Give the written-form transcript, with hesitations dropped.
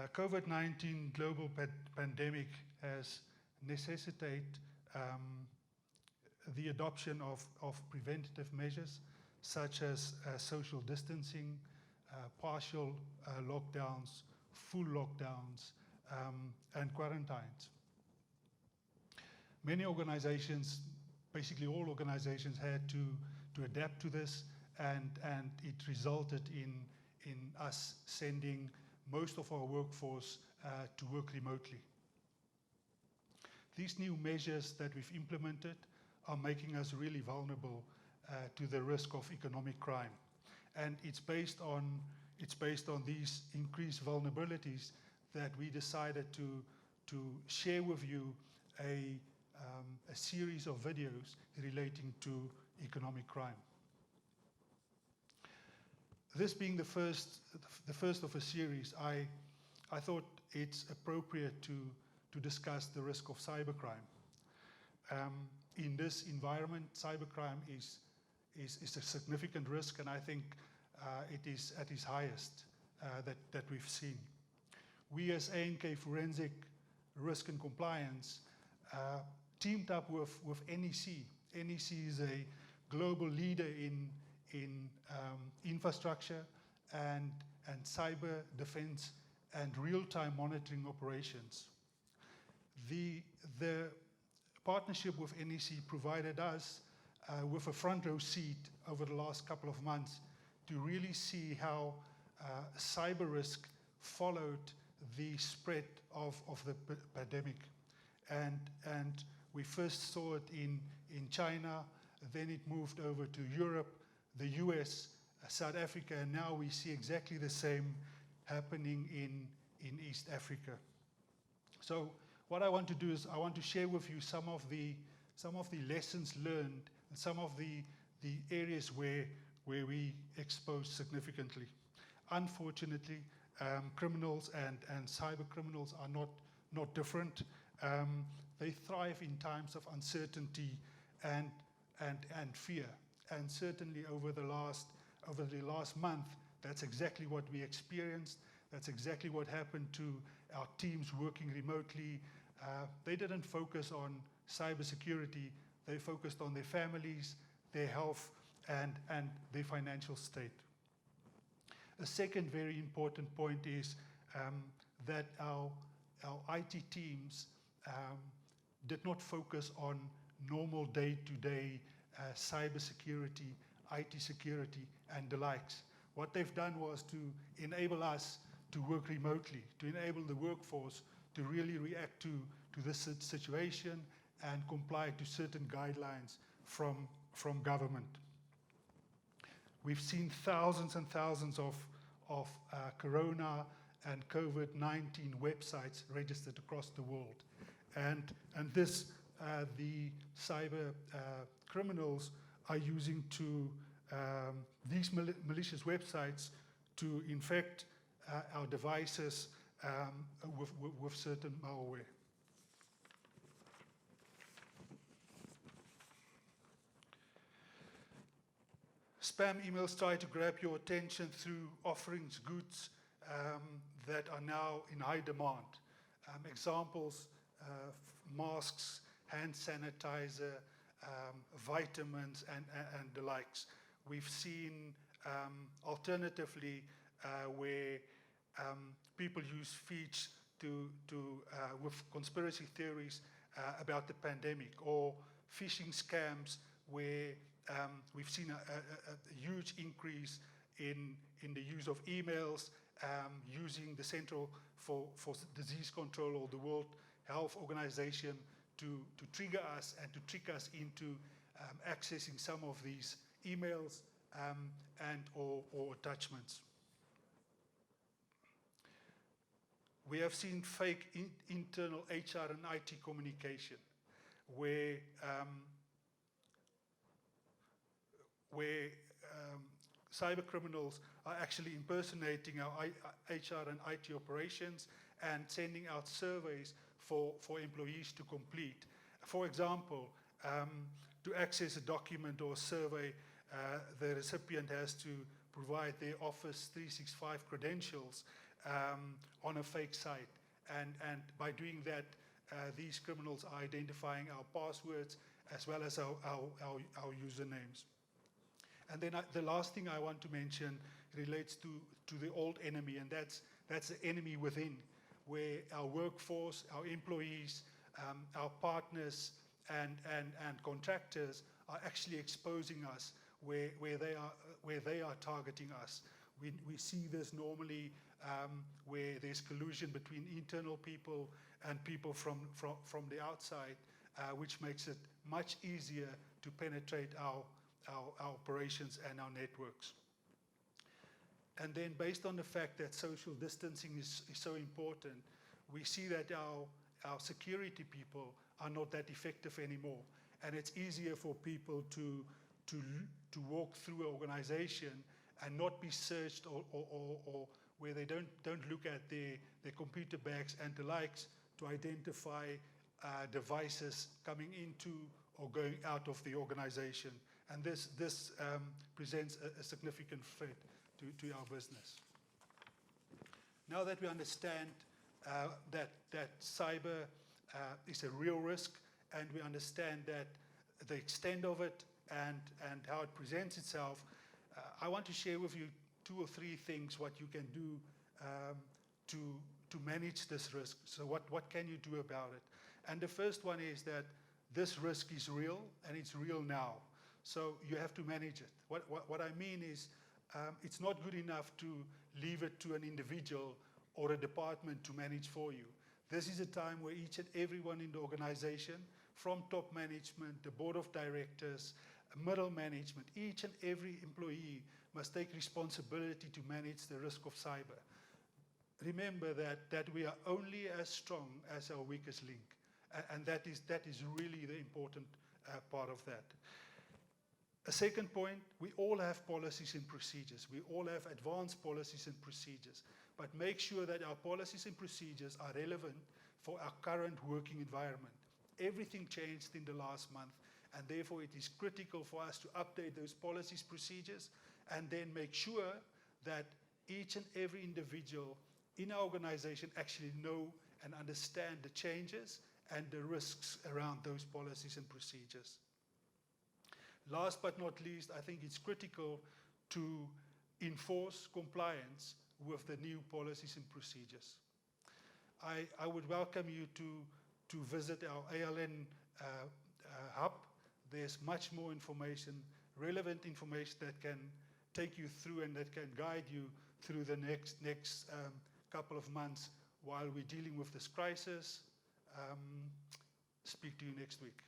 COVID-19 global pandemic has necessitated the adoption of preventative measures such as social distancing, partial lockdowns, full lockdowns, and quarantines. Many organizations, basically all organizations, had to adapt to this, and it resulted in us sending most of our workforce to work remotely. These new measures that we've implemented are making us really vulnerable to the risk of economic crime. And it's based on these increased vulnerabilities that we decided to share with you a series of videos relating to economic crime. This being the first of a series, I thought it's appropriate to discuss the risk of cybercrime. In this environment, cybercrime is a significant risk, and I think it is at its highest that we've seen. We as ANK Forensic Risk and Compliance teamed up with NEC. NEC is a global leader in infrastructure and cyber defense and real-time monitoring operations. The partnership with NEC provided us with a front row seat over the last couple of months to really see how cyber risk followed the spread of the pandemic. And we first saw it in China, then it moved over to Europe, the US, South Africa, and now we see exactly the same happening in East Africa. So what I want to do is I want to share with you some of the lessons learned and some of the areas where we exposed significantly. Unfortunately, criminals and cyber criminals are not different. They thrive in times of uncertainty and fear. And certainly over the last month, that's exactly what we experienced. That's exactly what happened to our teams working remotely. They didn't focus on cybersecurity. They focused on their families, their health, and their financial state. A second very important point is that our IT teams did not focus on normal day-to-day cybersecurity, IT security, and the likes. What they've done was to enable us to work remotely, to enable the workforce to really react to this situation and comply to certain guidelines from government. We've seen thousands and thousands of Corona and COVID-19 websites registered across the world. And this, the cyber criminals are using these malicious websites to infect our devices with certain malware. Spam emails try to grab your attention through offerings, goods that are now in high demand. Examples, masks, hand sanitizer, vitamins, and the likes. We've seen alternatively where people use feeds with conspiracy theories about the pandemic, or phishing scams where we've seen a huge increase in the use of emails using the Central for Disease Control or the World Health Organization to trigger us and to trick us into accessing some of these emails and or attachments. We have seen fake internal HR and IT communication where cyber criminals are actually impersonating our HR and IT operations and sending out surveys for employees to complete. For example, to access a document or a survey, the recipient has to provide their Office 365 credentials, on a fake site. And by doing that, these criminals are identifying our passwords as well as our usernames. And then the last thing I want to mention relates to the old enemy, and that's the enemy within, where our workforce, our employees, our partners, and contractors are actually exposing us where they are targeting us. We see this normally where there's collusion between internal people and people from the outside, which makes it much easier to penetrate our operations and our networks. And then based on the fact that social distancing is so important, we see that our security people are not that effective anymore. And it's easier for people to walk through an organization and not be searched or where they don't look at their computer bags and the likes to identify devices coming into or going out of the organization. And this presents a significant threat to our business. Now that we understand that cyber is a real risk, and we understand that the extent of it and how it presents itself, I want to share with you 2 or 3 things what you can do to manage this risk. So what can you do about it? And the first one is that this risk is real, and it's real now. So you have to manage it. What I mean is, it's not good enough to leave it to an individual or a department to manage for you. This is a time where each and everyone in the organization, from top management, the board of directors, middle management, each and every employee must take responsibility to manage the risk of cyber. Remember that we are only as strong as our weakest link, and that is really the important part of that. A second point, we all have policies and procedures. We all have advanced policies and procedures, but make sure that our policies and procedures are relevant for our current working environment. Everything changed in the last month, and therefore it is critical for us to update those policies, procedures, and then make sure that each and every individual in our organization actually know and understand the changes and the risks around those policies and procedures. Last but not least, I think it's critical to enforce compliance with the new policies and procedures. I would welcome you to visit our ALN hub. There's much more information, relevant information that can take you through and that can guide you through the next couple of months while we're dealing with this crisis. Speak to you next week.